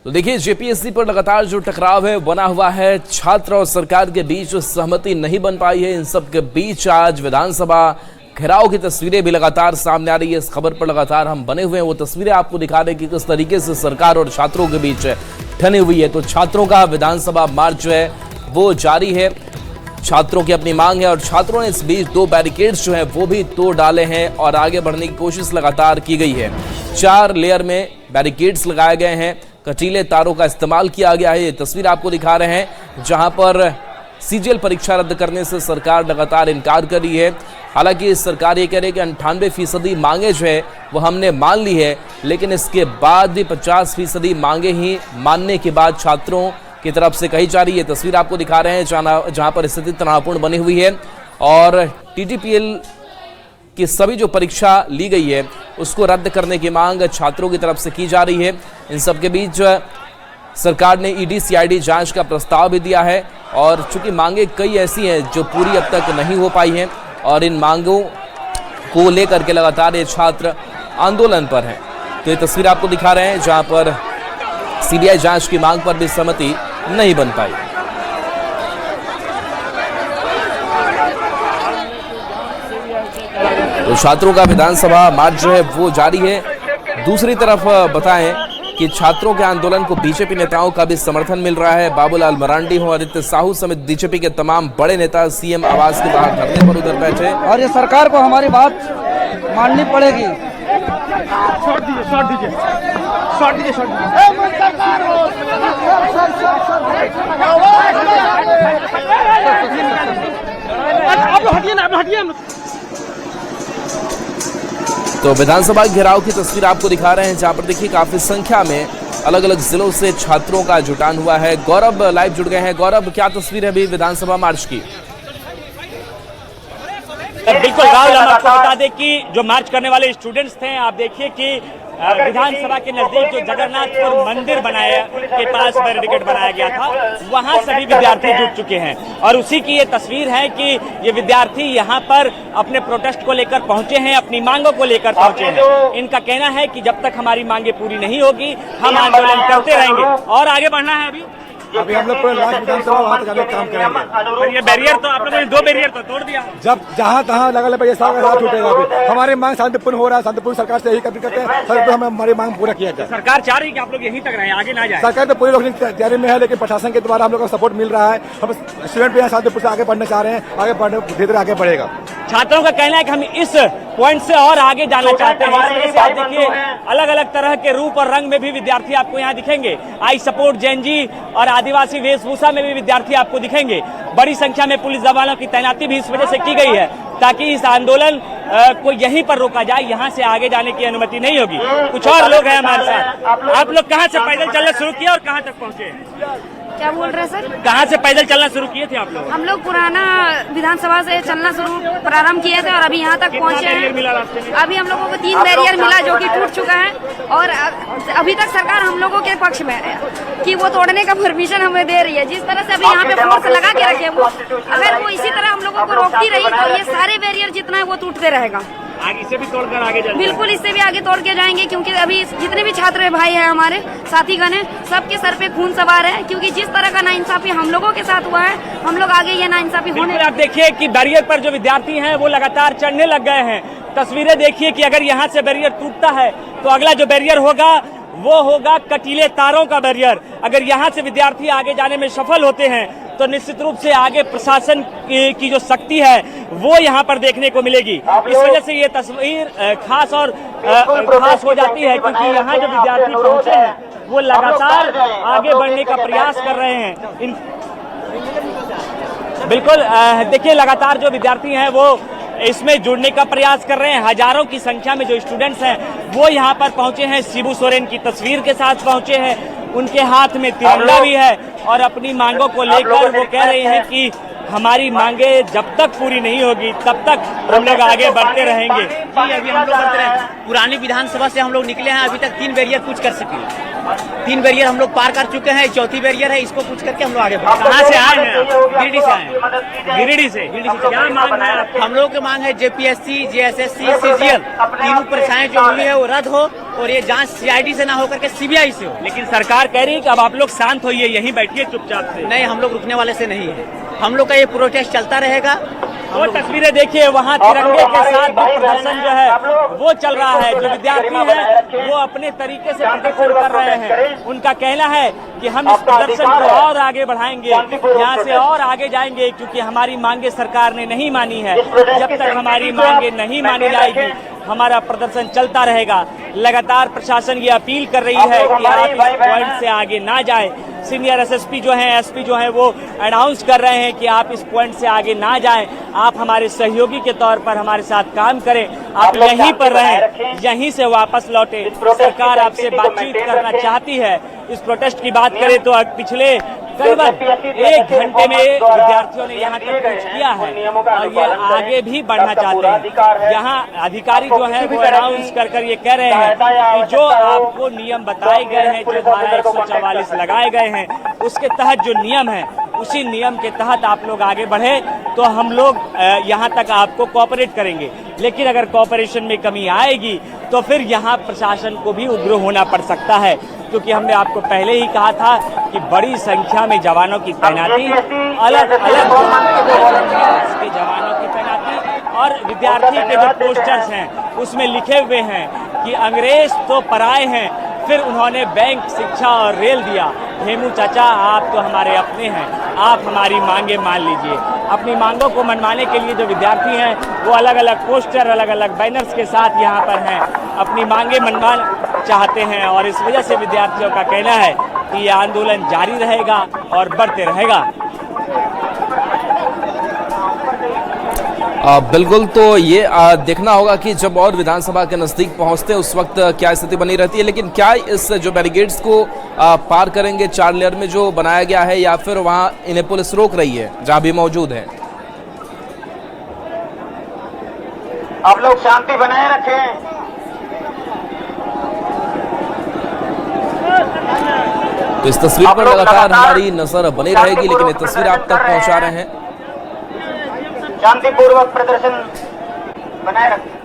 तो देखिए, जेपीएससी पर लगातार जो टकराव है बना हुआ है, छात्र और सरकार के बीच सहमति नहीं बन पाई है। इन सब के बीच आज विधानसभा घेराव की तस्वीरें भी लगातार सामने आ रही है। इस खबर पर लगातार हम बने हुए हैं, वो तस्वीरें आपको दिखा रहे हैं कि किस तरीके से सरकार और छात्रों के बीच ठनी हुई है। तो छात्रों का विधानसभा मार्च जो है वो जारी है, छात्रों की अपनी मांग है और छात्रों ने इस बीच 2 बैरिकेड्स जो है वो भी तोड़ डाले हैं और आगे बढ़ने की कोशिश लगातार की गई है। 4 लेयर में बैरिकेड्स लगाए गए हैं, कटीले तारों का इस्तेमाल किया गया है। ये तस्वीर आपको दिखा रहे हैं जहां पर सीजीएल परीक्षा रद्द करने से सरकार लगातार इनकार कर रही है। हालांकि सरकार ये कह रही है कि 98% मांगे जो है वो हमने मान ली है, लेकिन इसके बाद भी 50% मांगे ही मानने के बाद छात्रों की तरफ से कही जा रही है। तस्वीर आपको दिखा रहे हैं जहां पर स्थिति तनावपूर्ण बनी हुई है और टीटीपीएल की सभी जो परीक्षा ली गई है उसको रद्द करने की मांग छात्रों की तरफ से की जा रही है। इन सब के बीच सरकार ने ईडी सीआईडी जांच का प्रस्ताव भी दिया है और चूंकि मांगे कई ऐसी हैं जो पूरी अब तक नहीं हो पाई हैं और इन मांगों को लेकर के लगातार ये छात्र आंदोलन पर हैं। तो ये तस्वीर आपको दिखा रहे हैं जहां पर सीबीआई जांच की मांग पर भी सहमति नहीं बन पाई। तो छात्रों का विधानसभा मार्च जो है वो जारी है। दूसरी तरफ बताएं कि छात्रों के आंदोलन को बीजेपी नेताओं का भी समर्थन मिल रहा है। बाबूलाल मरांडी हो, आदित्य साहू समेत बीजेपी के तमाम बड़े नेता सीएम आवास के बाहर धरने पर उधर बैठे और ये सरकार को हमारी बात माननी पड़ेगी। तो विधानसभा घेराव की तस्वीर आपको दिखा रहे हैं जहां पर देखिए काफी संख्या में अलग अलग जिलों से छात्रों का जुटान हुआ है। गौरव लाइव जुड़ गए हैं। गौरव, क्या तस्वीर है अभी विधानसभा मार्च की? बिल्कुल राहुल, हम आपको बता दें कि जो मार्च करने वाले स्टूडेंट्स थे, आप देखिए कि विधानसभा के नजदीक जो जगन्नाथपुर मंदिर बनाया के पास बैरिकेड बनाया गया था, वहां सभी विद्यार्थी जुट चुके हैं और उसी की ये तस्वीर है कि ये विद्यार्थी यहाँ पर अपने प्रोटेस्ट को लेकर पहुंचे हैं, अपनी मांगों को लेकर पहुंचे हैं। इनका कहना है कि जब तक हमारी मांगे पूरी नहीं होगी हम आंदोलन करते रहेंगे और आगे बढ़ना है। अभी हम लोग पूरे लास्ट विधानसभा वहाँ तक जाने का काम करेंगे। ये बैरियर तो आप लोगों ने 2 बैरियर तो तोड़ दिया, जब जहाँ तहाँ लगा लगा साथ छूटेगा। अभी हमारी मांग शांतिपूर्ण हो रहा है, शांतिपूर्ण सरकार से यही करते हैं सर, हमें हमारी मांग पूरा किया जाए। सरकार चाह रही है कि आप लोग यहीं तक रहें, आगे ना जाए। सरकार तो पूरी रोकने की तैयारी में है, लेकिन प्रशासन के द्वारा हम लोग को सपोर्ट मिल रहा है। हम स्टूडेंट भी यहाँ शांतिपूर्ण से आगे बढ़ना चाह रहे हैं, आगे बढ़ने धीरे धीरे आगे बढ़ेगा। छात्रों का कहना है कि हम इस पॉइंट से और आगे जाना चाहते हैं। इस तरह से आप देखिए अलग अलग तरह के रूप और रंग में भी विद्यार्थी आपको यहाँ दिखेंगे। आई सपोर्ट जेनजी और आदिवासी वेशभूषा में भी विद्यार्थी आपको दिखेंगे। बड़ी संख्या में पुलिस जवानों की तैनाती भी इस वजह से की गई है ताकि इस आंदोलन को यहीं पर रोका जाए, यहाँ से आगे जाने की अनुमति नहीं होगी। कुछ और लोग हैं हमारे साथ। आप लोग कहाँ से पैदल चलना शुरू किया और कहाँ तक पहुँचे? क्या बोल रहे हैं सर? कहाँ से पैदल चलना शुरू किए थे आप लोग? हम लोग पुराना विधानसभा से चलना प्रारंभ किए थे और अभी यहाँ तक पहुँचे हैं। अभी हम लोगों को 3 बैरियर मिला जो कि टूट चुका है और अभी तक सरकार हम लोगों के पक्ष में है कि वो तोड़ने का परमिशन हमें दे रही है। जिस तरह से अभी यहाँ पे फोर्स लगा के रखे वो, अगर वो इसी तरह हम लोगों को रोकती रही तो ये सारे बैरियर जितना है वो टूटते रहेगा। इसे भी तोड़कर आगे जाएंगे? बिल्कुल, इससे भी आगे तोड़ के जाएंगे क्योंकि अभी जितने भी छात्र भाई हैं हमारे साथीगण हैं, सबके सर पे खून सवार है क्योंकि जिस तरह का नाइंसाफी हम लोगों के साथ हुआ है, हम लोग आगे ये नाइंसाफी होने। आप देखिए कि बैरियर पर जो विद्यार्थी हैं वो लगातार चढ़ने लग गए हैं। तस्वीरें देखिए कि अगर यहाँ से बैरियर टूटता है तो अगला जो बैरियर होगा वो होगा कटीले तारों का बैरियर। अगर यहाँ से विद्यार्थी आगे जाने में सफल होते हैं तो निश्चित रूप से आगे प्रशासन की जो शक्ति है वो यहाँ पर देखने को मिलेगी। इस वजह से ये तस्वीर खास और खास हो जाती है क्योंकि यहाँ जो विद्यार्थी पहुँचे हैं वो लगातार आगे बढ़ने का प्रयास कर रहे हैं। बिल्कुल देखिए लगातार जो विद्यार्थी हैं वो इसमें जुड़ने का प्रयास कर रहे हैं। हजारों की संख्या में जो स्टूडेंट्स हैं वो यहाँ पर पहुँचे हैं, शिबू सोरेन की तस्वीर के साथ पहुँचे हैं। उनके हाथ में तिरंगा भी है और अपनी मांगों को लेकर वो कह रहे हैं कि हमारी मांगे जब तक पूरी नहीं होगी तब तक हम लोग आगे बढ़ते रहेंगे। जी अभी हम लोग बढ़ते रहे। पुरानी विधानसभा से हम लोग निकले हैं, अभी तक 3 बैरियर कुछ कर सके। 3 बैरियर हम लोग पार कर चुके हैं, 4थी बैरियर है, इसको कुछ करके हम लोग आगे बढ़े। कहाँ से आए हैं? गिरिडीह से आए हैं। गिरिडीह से। क्या मांग है आपकी? हम लोग की मांग है जेपीएससी, जेएसएससी, सीजीएल तीनों परीक्षाएं जो हुई है वो रद्द हो और ये जांच सीआईडी से ना होकर के सीबीआई से हो। लेकिन सरकार कह रही है कि अब आप लोग शांत होइए, यहीं बैठिए चुपचाप से। नहीं, हम लोग रुकने वाले से नहीं है, हम लोग का ये प्रोटेस्ट चलता रहेगा। वो तस्वीरें देखिए, वहाँ तिरंगे के साथ भी प्रदर्शन जो है वो चल रहा है। जो विद्यार्थी हैं वो अपने तरीके से प्रदर्शन कर रहे हैं। उनका कहना है कि हम इस प्रदर्शन को और आगे बढ़ाएंगे, यहाँ से और आगे जाएंगे, क्योंकि हमारी मांगे सरकार ने नहीं मानी है। जब तक हमारी मांगे नहीं मानी जाएगी हमारा प्रदर्शन चलता रहेगा। लगातार प्रशासन ये अपील कर रही है कि आप इस पॉइंट से आगे ना जाए। सीनियर एसएसपी जो हैं, एसपी जो हैं, वो अनाउंस कर रहे हैं कि आप इस पॉइंट से आगे ना जाएं, आप हमारे सहयोगी के तौर पर हमारे साथ काम करें, आप यहीं पर रहें, यहीं से वापस लौटे। सरकार आपसे बातचीत करना चाहती है। इस प्रोटेस्ट की बात करें तो पिछले करीबन 1 घंटे में विद्यार्थियों ने यहाँ तक कुछ किया है और ये आगे भी बढ़ना चाहते हैं। यहाँ अधिकारी जो है वो अनाउंस कर ये कह रहे हैं कि जो आपको नियम बताए गए हैं, जो धारा 144 लगाए गए हैं, उसके तहत जो नियम है उसी नियम के तहत आप लोग आगे बढ़े तो हम लोग यहाँ तक आपको कोऑपरेट करेंगे। लेकिन अगर कोऑपरेशन में कमी आएगी तो फिर यहाँ प्रशासन को भी उग्र होना पड़ सकता है, क्योंकि हमने आपको पहले ही कहा था कि बड़ी संख्या में जवानों की तैनाती, अलग अलग के जवानों की तैनाती और विद्यार्थी के जो पोस्टर्स हैं उसमें लिखे हुए हैं कि अंग्रेज तो पराए हैं, फिर उन्होंने बैंक, शिक्षा और रेल दिया। हेमू चाचा आप तो हमारे अपने हैं, आप हमारी मांगे मान लीजिए। अपनी मांगों को मनवाने के लिए जो विद्यार्थी हैं वो अलग अलग पोस्टर, अलग अलग बैनर्स के साथ यहाँ पर हैं, अपनी मांगे मनवा चाहते हैं और इस वजह से विद्यार्थियों का कहना है कि ये आंदोलन जारी रहेगा और बढ़ते रहेगा। बिल्कुल, तो ये देखना होगा कि जब और विधानसभा के नज़दीक पहुंचते हैं उस वक्त क्या स्थिति बनी रहती है। लेकिन क्या इस जो बैरिकेड्स को पार करेंगे 4 लेयर में जो बनाया गया है, या फिर वहां इन्हें पुलिस रोक रही है जहां भी मौजूद है? आप लोग शांति बनाए रखें। तो इस तस्वीर पर लगातार हमारी नजर बनी रहेगी, लेकिन ये तस्वीर आप तक पहुंचा रहे हैं। शांतिपूर्वक प्रदर्शन बनाए रखें।